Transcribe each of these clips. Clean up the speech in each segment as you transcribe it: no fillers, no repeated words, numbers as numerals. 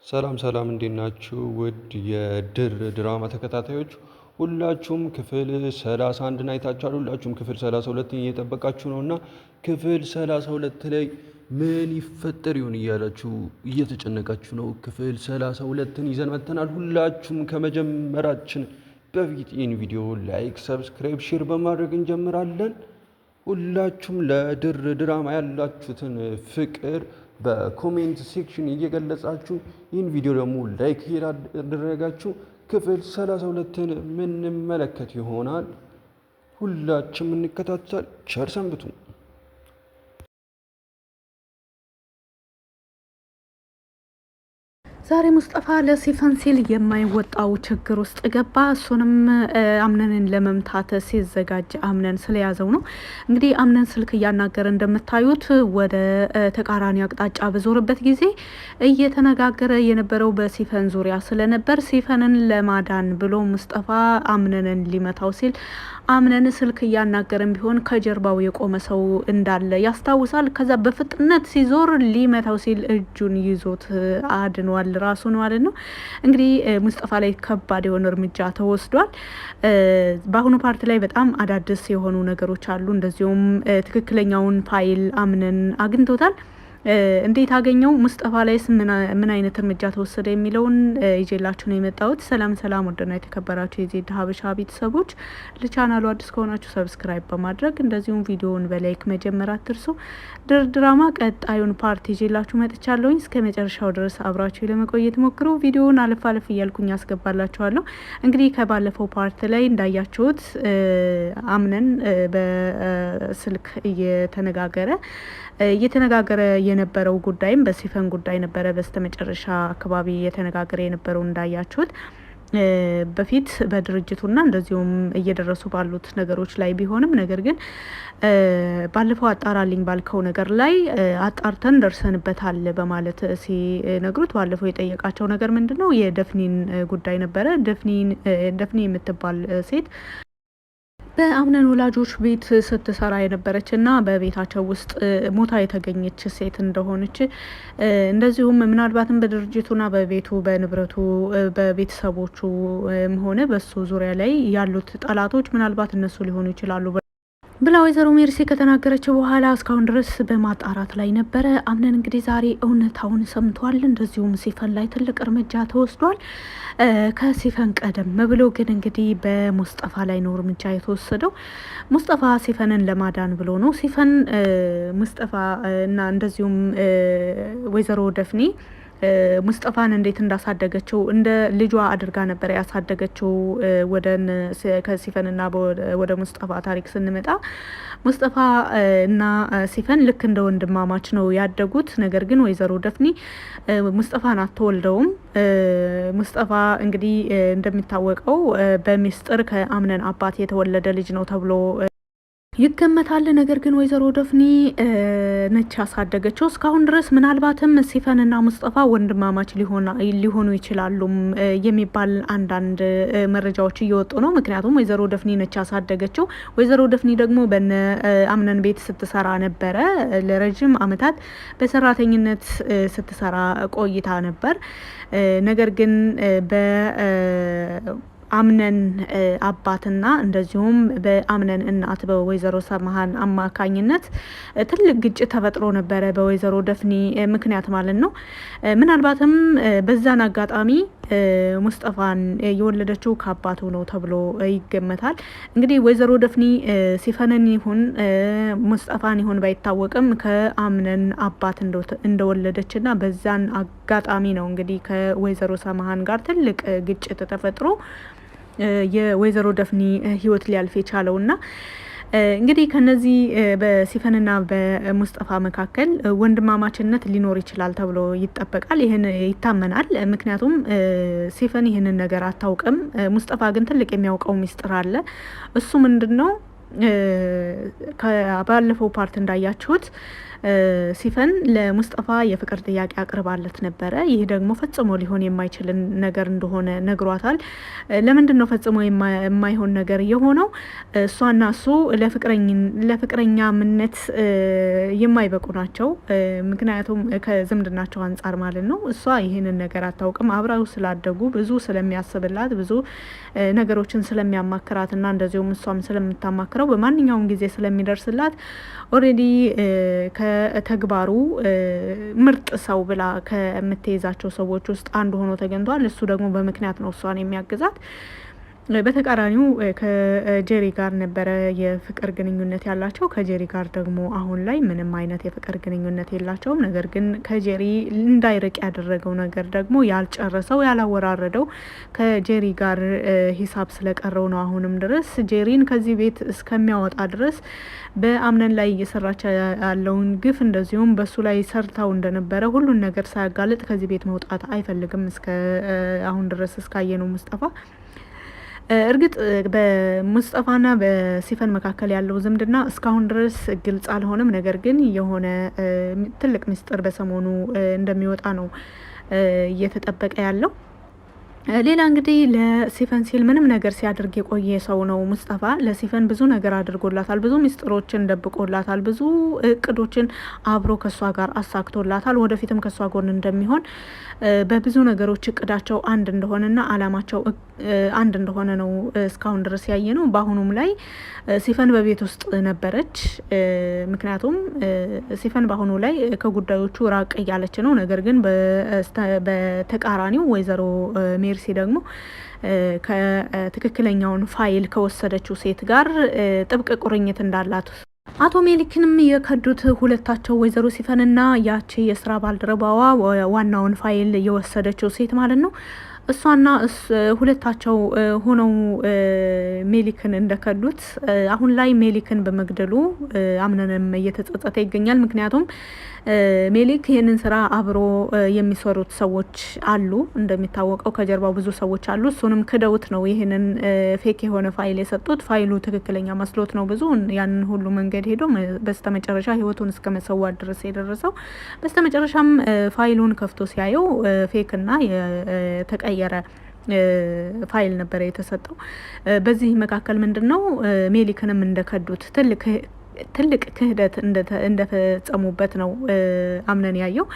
ሰላም ሰላም እንዴት ናችሁ? ውድ የድር ድራማ ተከታታዮች ሁላችሁም ክፍል 31 አይታችኋል። ሁላችሁም ክፍል 32ን እየጠበቃችሁ ነው እና ክፍል 32 ላይ ምን ይፈጠር ይሆን እያላችሁ እየተጨነቃችሁ ነው። ክፍል 32ን ይዘን መጥተናል። ሁላችሁም ከመጀመራችን በፊት ይህን ቪዲዮ ላይክ፣ ሰብስክራይብ፣ ሼር በማድረግ እንጀምራለን። ሁላችሁም ለድር ድራማ ያላችሁትን ፍቅር በኮሜንት ሴክሽን እየገለጻችሁ ይህን ቪዲዮ ደግሞ ላይክ ያደረጋችሁ ክፍል 32ን ምንመለከት ይሆናል። ሁላችንም እንከታተል። ቸር ሰንብቱ። ዛሬ ሙስጠፋ ለሲፈን ሲል የማይወጣው ችግር ውስጥ ገባ። እሱንም አምነንን ለመምታት ሲዘጋጅ አምነን ስለያዘው ነው። እንግዲህ አምነን ስልክ እያናገረ እንደምታዩት ወደ ተቃራኒ አቅጣጫ በዞረበት ጊዜ እየተነጋገረ የነበረው በሲፈን ዙሪያ ስለነበር ሲፈንን ለማዳን ብሎ ሙስጠፋ አምነንን ሊመታው ሲል አምነን ስልክ እያናገረን ቢሆን ከጀርባው የቆመ ሰው እንዳለ ያስታውሳል። ከዛ በፍጥነት ሲዞር ሊመታው ሲል እጁን ይዞት አድኗል ራሱ ነው ማለት ነው። እንግዲህ ሙስጠፋ ላይ ከባድ የሆነ እርምጃ ተወስዷል። በአሁኑ ፓርት ላይ በጣም አዳዲስ የሆኑ ነገሮች አሉ። እንደዚሁም ትክክለኛውን ፋይል አምነን አግኝቶታል። እንዴት አገኘው? ሙስጠፋ ላይስ ምን አይነት እርምጃ ተወሰደ የሚለውን ይዤላችሁ ነው የመጣሁት። ሰላም ሰላም፣ ወደና የተከበራችሁ የዜድ ሀበሻ ቤተሰቦች ለቻናሉ አዲስ ከሆናችሁ ሰብስክራይብ በማድረግ እንደዚሁም ቪዲዮውን በላይክ መጀመር አትርሱ። ድር ድራማ ቀጣዩን ፓርት ይዤላችሁ መጥቻለሁኝ። እስከ መጨረሻው ድረስ አብራችሁ ለመቆየት ሞክሩ። ቪዲዮውን አለፍ አለፍ እያልኩኝ አስገባላችኋለሁ። እንግዲህ ከባለፈው ፓርት ላይ እንዳያችሁት አምነን በስልክ እየተነጋገረ የነበረው ጉዳይም በሲፈን ጉዳይ ነበረ። በስተመጨረሻ አካባቢ እየተነጋገረ የነበረው እንዳያችሁት በፊት በድርጅቱና እንደዚሁም እየደረሱ ባሉት ነገሮች ላይ ቢሆንም ነገር ግን ባለፈው አጣራልኝ ባልከው ነገር ላይ አጣርተን ደርሰንበታል በማለት ሲነግሩት ባለፈው የጠየቃቸው ነገር ምንድነው የደፍኒን ጉዳይ ነበረ። ደፍኒ የምትባል ሴት በአምነን ወላጆች ቤት ስትሰራ የነበረች እና በቤታቸው ውስጥ ሞታ የተገኘች ሴት እንደሆነች እንደዚሁም ምናልባትም በድርጅቱና በቤቱ በንብረቱ በቤተሰቦቹ ሆነ በሱ ዙሪያ ላይ ያሉት ጠላቶች ምናልባት እነሱ ሊሆኑ ይችላሉ ብላ ወይዘሮ ሜርሲ ከተናገረችው በኋላ እስካሁን ድረስ በማጣራት ላይ ነበረ። አምነን እንግዲህ ዛሬ እውነታውን ሰምቷል። እንደዚሁም ሲፈን ላይ ትልቅ እርምጃ ተወስዷል። ከሲፈን ቀደም ብሎ ግን እንግዲህ በሙስጠፋ ላይ ነው እርምጃ የተወሰደው። ሙስጠፋ ሲፈንን ለማዳን ብሎ ነው። ሲፈን ሙስጠፋ እና እንደዚሁም ወይዘሮ ደፍኒ ሙስጠፋን እንዴት እንዳሳደገችው እንደ ልጇ አድርጋ ነበር ያሳደገችው። ከሲፈንና ወደ ሙስጠፋ ታሪክ ስንመጣ ሙስጠፋ እና ሲፈን ልክ እንደ ወንድማማች ነው ያደጉት። ነገር ግን ወይዘሮ ደፍኒ ሙስጠፋን አትወልደውም። ሙስጠፋ እንግዲህ እንደሚታወቀው በሚስጥር ከአምነን አባት የተወለደ ልጅ ነው ተብሎ ይገመታል። ነገር ግን ወይዘሮ ደፍኒ ነች ያሳደገችው እስካሁን ድረስ። ምናልባትም ሲፈንና ሙስጠፋ ወንድማማች ሊሆኑ ይችላሉ የሚባል አንዳንድ መረጃዎች እየወጡ ነው። ምክንያቱም ወይዘሮ ደፍኒ ነች ያሳደገችው። ወይዘሮ ደፍኒ ደግሞ በነ አምነን ቤት ስትሰራ ነበረ። ለረጅም ዓመታት በሰራተኝነት ስትሰራ ቆይታ ነበር። ነገር ግን አምነን አባትና እንደዚሁም በአምነን እናት በወይዘሮ ሰማሃን አማካኝነት ትልቅ ግጭት ተፈጥሮ ነበረ፣ በወይዘሮ ደፍኒ ምክንያት ማለት ነው። ምናልባትም በዛን አጋጣሚ ሙስጠፋን የወለደችው ከአባቱ ነው ተብሎ ይገመታል። እንግዲህ ወይዘሮ ደፍኒ ሲፈንን ይሁን ሙስጠፋን ይሁን ባይታወቅም ከአምነን አባት እንደወለደችና በዛን አጋጣሚ ነው እንግዲህ ከወይዘሮ ሰማሃን ጋር ትልቅ ግጭት ተፈጥሮ የወይዘሮ ደፍኒ ህይወት ሊያልፍ የቻለውና እንግዲህ ከነዚህ በሲፈንና በሙስጠፋ መካከል ወንድማማችነት ሊኖር ይችላል ተብሎ ይጠበቃል። ይህን ይታመናል። ምክንያቱም ሲፈን ይህንን ነገር አታውቅም። ሙስጠፋ ግን ትልቅ የሚያውቀው ሚስጥር አለ። እሱ ምንድነው? ባለፈው ፓርት እንዳያችሁት ሲፈን ለሙስጠፋ የፍቅር ጥያቄ አቅርባለት ነበረ። ይህ ደግሞ ፈጽሞ ሊሆን የማይችል ነገር እንደሆነ ነግሯታል። ለምንድን ነው ፈጽሞ የማይሆን ነገር የሆነው? እሷና እሱ ለፍቅረኛምነት የማይበቁ ናቸው። ምክንያቱም ከዝምድናቸው አንጻር ማለት ነው። እሷ ይህንን ነገር አታውቅም። አብረው ስላደጉ ብዙ ስለሚያስብላት ብዙ ነገሮችን ስለሚያማክራት እና እንደዚሁም እሷም ስለምታማክረው በማንኛውም ጊዜ ስለሚደርስላት ኦልሬዲ ከተግባሩ ምርጥ ሰው ብላ ከምትይዛቸው ሰዎች ውስጥ አንዱ ሆኖ ተገኝቷል። እሱ ደግሞ በምክንያት ነው እሷን የሚያግዛት። በተቃራኒው ከጄሪ ጋር ነበረ የፍቅር ግንኙነት ያላቸው። ከጄሪ ጋር ደግሞ አሁን ላይ ምንም አይነት የፍቅር ግንኙነት የላቸውም። ነገር ግን ከጄሪ እንዳይርቅ ያደረገው ነገር ደግሞ ያልጨረሰው ያላወራረደው ከጄሪ ጋር ሂሳብ ስለቀረው ነው። አሁንም ድረስ ጄሪን ከዚህ ቤት እስከሚያወጣ ድረስ በአምነን ላይ እየሰራች ያለውን ግፍ እንደዚሁም በሱ ላይ ሰርታው እንደነበረ ሁሉን ነገር ሳያጋልጥ ከዚህ ቤት መውጣት አይፈልግም። እስከ አሁን ድረስ እስካየነው ሙስጠፋ እርግጥ በሙስጠፋና በሲፈን መካከል ያለው ዝምድና እስካሁን ድረስ ግልጽ አልሆነም። ነገር ግን የሆነ ትልቅ ምስጢር በሰሞኑ እንደሚወጣ ነው እየተጠበቀ ያለው። ሌላ እንግዲህ ለሲፈን ሲል ምንም ነገር ሲያደርግ የቆየ ሰው ነው ሙስጠፋ። ለሲፈን ብዙ ነገር አድርጎላታል፣ ብዙ ሚስጥሮችን ደብቆላታል፣ ብዙ እቅዶችን አብሮ ከሷ ጋር አሳክቶላታል። ወደፊትም ከሷ ጎን እንደሚሆን በብዙ ነገሮች እቅዳቸው አንድ እንደሆነና አላማቸው አንድ እንደሆነ ነው እስካሁን ድረስ ያየ ነው። በአሁኑም ላይ ሲፈን በቤት ውስጥ ነበረች። ምክንያቱም ሲፈን በአሁኑ ላይ ከጉዳዮቹ ራቅ እያለች ነው። ነገር ግን በተቃራኒው ወይዘሮ ሜርሲ ደግሞ ከትክክለኛውን ፋይል ከወሰደችው ሴት ጋር ጥብቅ ቁርኝት እንዳላት አቶ ሜሊክንም የከዱት ሁለታቸው ወይዘሮ ሲፈንና ያቺ የስራ ባልደረባዋ ዋናውን ፋይል የወሰደችው ሴት ማለት ነው። እሷና ሁለታቸው ሆነው ሜሊክን እንደከዱት አሁን ላይ ሜሊክን በመግደሉ አምነንም እየተጸጸተ ይገኛል። ምክንያቱም ሜሊክ ይህንን ስራ አብሮ የሚሰሩት ሰዎች አሉ። እንደሚታወቀው ከጀርባው ብዙ ሰዎች አሉ። እሱንም ክደውት ነው ይህንን ፌክ የሆነ ፋይል የሰጡት። ፋይሉ ትክክለኛ መስሎት ነው ብዙ ያንን ሁሉ መንገድ ሄዶ በስተመጨረሻ ህይወቱን እስከ መሰዋት ድረስ የደረሰው። በስተመጨረሻም ፋይሉን ከፍቶ ሲያየው ፌክና የተቀየረ ፋይል ነበረ የተሰጠው። በዚህ መካከል ምንድነው ሜሊክንም እንደከዱት ትልቅ ክህደት እንደፈጸሙበት ነው አምነን ያየው።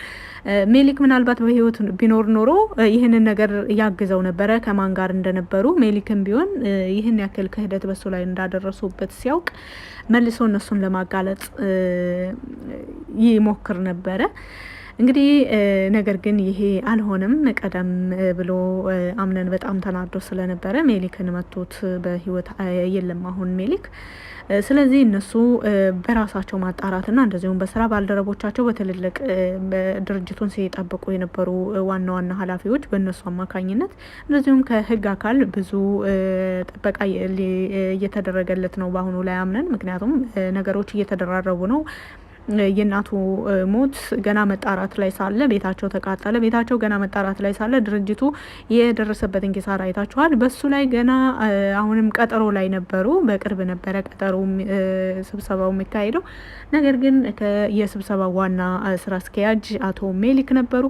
ሜሊክ ምናልባት በህይወት ቢኖር ኖሮ ይህንን ነገር ያግዘው ነበረ ከማን ጋር እንደነበሩ። ሜሊክም ቢሆን ይህን ያክል ክህደት በሱ ላይ እንዳደረሱበት ሲያውቅ መልሶ እነሱን ለማጋለጥ ይሞክር ነበረ። እንግዲህ ነገር ግን ይሄ አልሆነም። ቀደም ብሎ አምነን በጣም ተናዶ ስለነበረ ሜሊክን መቶት በህይወት የለም አሁን ሜሊክ። ስለዚህ እነሱ በራሳቸው ማጣራትና እንደዚሁም በስራ ባልደረቦቻቸው በትልልቅ ድርጅቱን ሲጠብቁ የነበሩ ዋና ዋና ኃላፊዎች በእነሱ አማካኝነት እንደዚሁም ከህግ አካል ብዙ ጥበቃ እየተደረገለት ነው በአሁኑ ላይ አምነን። ምክንያቱም ነገሮች እየተደራረቡ ነው። የእናቱ ሞት ገና መጣራት ላይ ሳለ ቤታቸው ተቃጠለ። ቤታቸው ገና መጣራት ላይ ሳለ ድርጅቱ የደረሰበትን ኪሳራ አይታችኋል። በሱ ላይ ገና አሁንም ቀጠሮ ላይ ነበሩ። በቅርብ ነበረ ቀጠሮ ስብሰባው የሚካሄደው። ነገር ግን የስብሰባው ዋና ስራ አስኪያጅ አቶ ሜሊክ ነበሩ።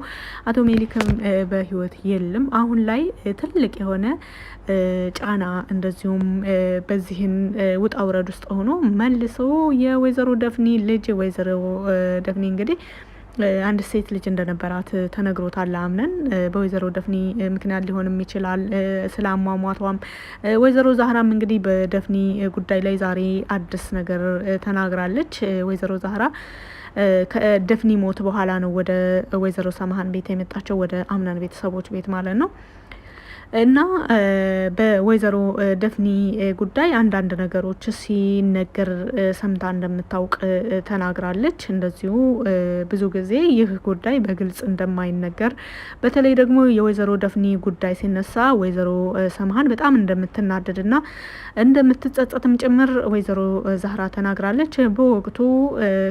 አቶ ሜሊክም በህይወት የለም። አሁን ላይ ትልቅ የሆነ ጫና እንደዚሁም በዚህን ውጣ ውረድ ውስጥ ሆኖ መልሶ የወይዘሮ ደፍኒ ልጅ ወይዘሮ ደፍኒ እንግዲህ አንድ ሴት ልጅ እንደነበራት ተነግሮታል አምነን። በወይዘሮ ደፍኒ ምክንያት ሊሆንም ይችላል ስለ አሟሟቷም። ወይዘሮ ዛህራም እንግዲህ በደፍኒ ጉዳይ ላይ ዛሬ አዲስ ነገር ተናግራለች። ወይዘሮ ዛህራ ከደፍኒ ሞት በኋላ ነው ወደ ወይዘሮ ሰማሃን ቤት የመጣቸው፣ ወደ አምናን ቤተሰቦች ቤት ማለት ነው። እና በወይዘሮ ደፍኒ ጉዳይ አንዳንድ ነገሮች ሲነገር ሰምታ እንደምታውቅ ተናግራለች። እንደዚሁ ብዙ ጊዜ ይህ ጉዳይ በግልጽ እንደማይነገር፣ በተለይ ደግሞ የወይዘሮ ደፍኒ ጉዳይ ሲነሳ ወይዘሮ ሰምሃን በጣም እንደምትናደድና እንደምትጸጸትም ጭምር ወይዘሮ ዛህራ ተናግራለች። በወቅቱ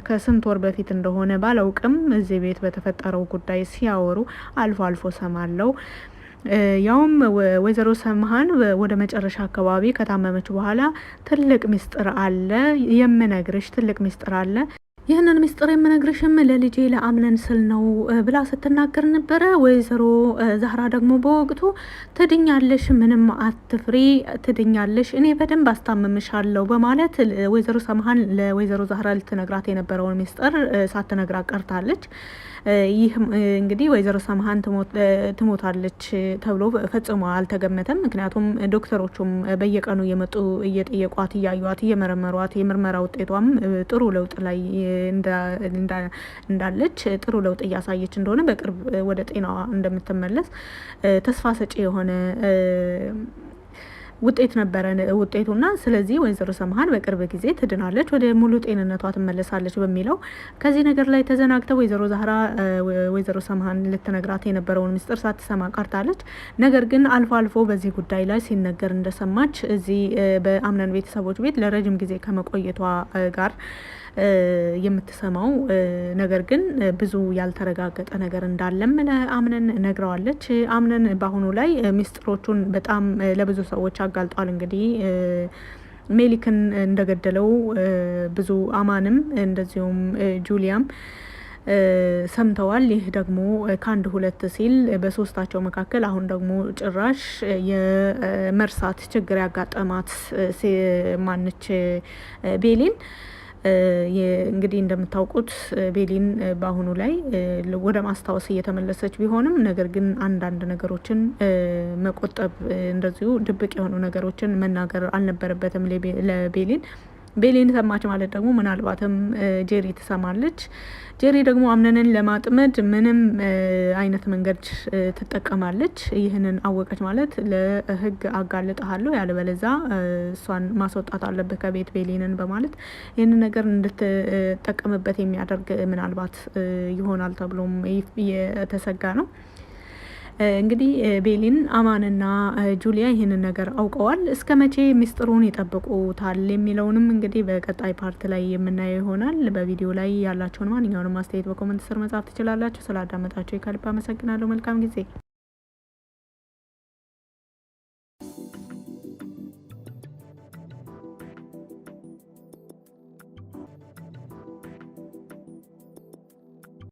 ከስንት ወር በፊት እንደሆነ ባላውቅም እዚህ ቤት በተፈጠረው ጉዳይ ሲያወሩ አልፎ አልፎ ሰማለው። ያውም ወይዘሮ ሰምሃን ወደ መጨረሻ አካባቢ ከታመመች በኋላ ትልቅ ሚስጥር አለ የምነግርሽ፣ ትልቅ ሚስጥር አለ ይህንን ምስጢር የምነግርሽም ለልጄ ለአምነን ስል ነው ብላ ስትናገር ነበረ። ወይዘሮ ዛህራ ደግሞ በወቅቱ ትድኛለሽ፣ ምንም አትፍሪ፣ ትድኛለሽ፣ እኔ በደንብ አስታምምሻለሁ በማለት ወይዘሮ ሰምሃን ለወይዘሮ ዛህራ ልትነግራት የነበረውን ምስጢር ሳትነግራት ቀርታለች። ይህ እንግዲህ ወይዘሮ ሰምሃን ትሞታለች ተብሎ ፈጽሞ አልተገመተም። ምክንያቱም ዶክተሮቹም በየቀኑ እየመጡ እየጠየቋት፣ እያዩት፣ እየመረመሯት የምርመራ ውጤቷም ጥሩ ለውጥ ላይ እንዳለች ጥሩ ለውጥ እያሳየች እንደሆነ በቅርብ ወደ ጤናዋ እንደምትመለስ ተስፋ ሰጪ የሆነ ውጤት ነበረ ውጤቱና። ስለዚህ ወይዘሮ ሰምሃን በቅርብ ጊዜ ትድናለች፣ ወደ ሙሉ ጤንነቷ ትመለሳለች በሚለው ከዚህ ነገር ላይ ተዘናግተው ወይዘሮ ዛህራ ወይዘሮ ሰምሃን ልትነግራት የነበረውን ምስጢር ሳትሰማ ቀርታለች። ነገር ግን አልፎ አልፎ በዚህ ጉዳይ ላይ ሲነገር እንደሰማች እዚህ በአምነን ቤተሰቦች ቤት ለረጅም ጊዜ ከመቆየቷ ጋር የምትሰማው ነገር ግን ብዙ ያልተረጋገጠ ነገር እንዳለም ለአምነን ነግረዋለች። አምነን በአሁኑ ላይ ሚስጥሮቹን በጣም ለብዙ ሰዎች አጋልጧል። እንግዲህ ሜሊክን እንደገደለው ብዙ አማንም እንደዚሁም ጁሊያም ሰምተዋል። ይህ ደግሞ ከአንድ ሁለት ሲል በሶስታቸው መካከል አሁን ደግሞ ጭራሽ የመርሳት ችግር ያጋጠማት ማነች ቤሊን። እንግዲህ እንደምታውቁት ቤሊን በአሁኑ ላይ ወደ ማስታወስ እየተመለሰች ቢሆንም ነገር ግን አንዳንድ ነገሮችን መቆጠብ እንደዚሁ ድብቅ የሆኑ ነገሮችን መናገር አልነበረበትም ቤሊን ሰማች ማለት ደግሞ ምናልባትም ጄሪ ትሰማለች። ጄሪ ደግሞ አምነንን ለማጥመድ ምንም አይነት መንገድ ትጠቀማለች። ይህንን አወቀች ማለት ለህግ አጋልጥሃለሁ፣ ያለበለዛ እሷን ማስወጣት አለብህ ከቤት ቤሊንን በማለት ይህንን ነገር እንድትጠቀምበት የሚያደርግ ምናልባት ይሆናል ተብሎም የተሰጋ ነው። እንግዲህ ቤሊን አማንና ጁሊያ ይህንን ነገር አውቀዋል። እስከ መቼ ሚስጥሩን ይጠብቁታል የሚለውንም እንግዲህ በቀጣይ ፓርት ላይ የምናየው ይሆናል። በቪዲዮ ላይ ያላቸውን ማንኛውንም አስተያየት በኮመንት ስር መጻፍ ትችላላችሁ። ስላዳመጣችሁ ከልብ አመሰግናለሁ። መልካም ጊዜ